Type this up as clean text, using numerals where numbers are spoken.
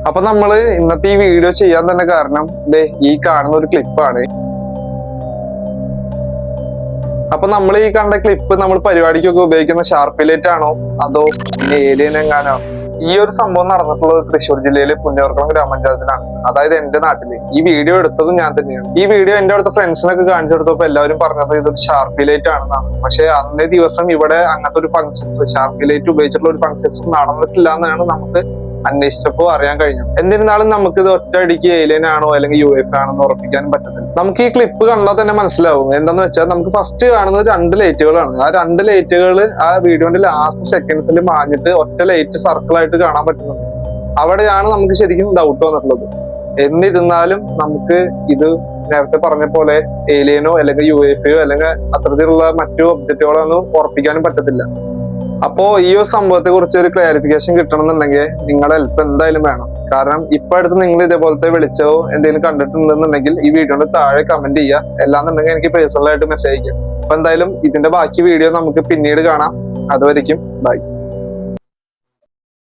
അപ്പൊ നമ്മള് ഇന്നത്തെ ഈ വീഡിയോ ചെയ്യാൻ തന്നെ കാരണം ഈ കാണുന്ന ഒരു ക്ലിപ്പാണ്. അപ്പൊ നമ്മൾ ഈ കണ്ട ക്ലിപ്പ് നമ്മൾ പരിപാടിക്കൊക്കെ ഉപയോഗിക്കുന്ന ഷാർപ്പ് ലൈറ്റ് ആണോ അതോ ഏലിയൻ എങ്ങാനോ? ഈ ഒരു സംഭവം നടന്നിട്ടുള്ളത് തൃശ്ശൂർ ജില്ലയിലെ പുന്നയൂർക്കുളം ഗ്രാമപഞ്ചായത്തിലാണ്, അതായത് എന്റെ നാട്ടില്. ഈ വീഡിയോ എടുത്തതും ഞാൻ തന്നെയാണ്. ഈ വീഡിയോ എന്റെ അടുത്ത ഫ്രണ്ട്സിനൊക്കെ കാണിച്ചു കൊടുത്തപ്പോ എല്ലാവരും പറഞ്ഞത് ഇതൊരു ഷാർപ്പ് ലൈറ്റ് ആണെന്നാണ്. പക്ഷെ അന്നേ ദിവസം ഇവിടെ അങ്ങനത്തെ ഒരു ഫംഗ്ഷൻസ്, ഷാർപ്പ് ലൈറ്റ് ഉപയോഗിച്ചിട്ടുള്ള ഒരു ഫംഗ്ഷൻസ് നടന്നിട്ടില്ല എന്നാണ് നമുക്ക് അന്വേഷിച്ചപ്പോ അറിയാൻ കഴിഞ്ഞു. എന്നിരുന്നാലും നമുക്ക് ഇത് ഒറ്റയടിക്ക് ഏലിയൻ ആണോ അല്ലെങ്കിൽ UFO ആണോ എന്ന് ഉറപ്പിക്കാനും പറ്റത്തില്ല. നമുക്ക് ഈ ക്ലിപ്പ് കണ്ടാൽ തന്നെ മനസ്സിലാവും. എന്താന്ന് വെച്ചാൽ നമുക്ക് ഫസ്റ്റ് കാണുന്നത് 2 ലൈറ്റുകളാണ്. ആ 2 ലൈറ്റുകൾ ആ വീഡിയോന്റെ ലാസ്റ്റ് സെക്കൻഡ്സിൽ മാഞ്ഞിട്ട് ഒറ്റ ലൈറ്റ് സർക്കിൾ ആയിട്ട് കാണാൻ പറ്റുന്നുണ്ട്. അവിടെയാണ് നമുക്ക് ശരിക്കും ഡൗട്ട് വന്നിട്ടുള്ളത്. എന്നിരുന്നാലും നമുക്ക് ഇത് നേരത്തെ പറഞ്ഞ പോലെ ഏലിയനോ അല്ലെങ്കിൽ UFO അല്ലെങ്കിൽ അത്തരത്തിലുള്ള മറ്റു ഒബ്ജക്റ്റുകളോ ഒന്നും ഉറപ്പിക്കാനും പറ്റത്തില്ല. അപ്പോ ഈ ഒരു സംഭവത്തെ കുറിച്ച് ഒരു ക്ലാരിഫിക്കേഷൻ കിട്ടണമെന്നുണ്ടെങ്കിൽ നിങ്ങളുടെ ഹെൽപ്പ് എന്തായാലും വേണം. കാരണം ഇപ്പൊ അടുത്ത് നിങ്ങൾ ഇതേപോലത്തെ വെളിച്ചോ എന്തെങ്കിലും കണ്ടിട്ടുണ്ടെന്നുണ്ടെങ്കിൽ ഈ വീഡിയോയുടെ താഴെ കമന്റ് ചെയ്യുക. അല്ലാന്നുണ്ടെങ്കിൽ എനിക്ക് പേഴ്സണൽ ആയിട്ട് മെസ്സേജ് അയക്കാം. അപ്പൊ എന്തായാലും ഇതിന്റെ ബാക്കി വീഡിയോ നമുക്ക് പിന്നീട് കാണാം. അതുവരെയ്ക്കും ബൈ.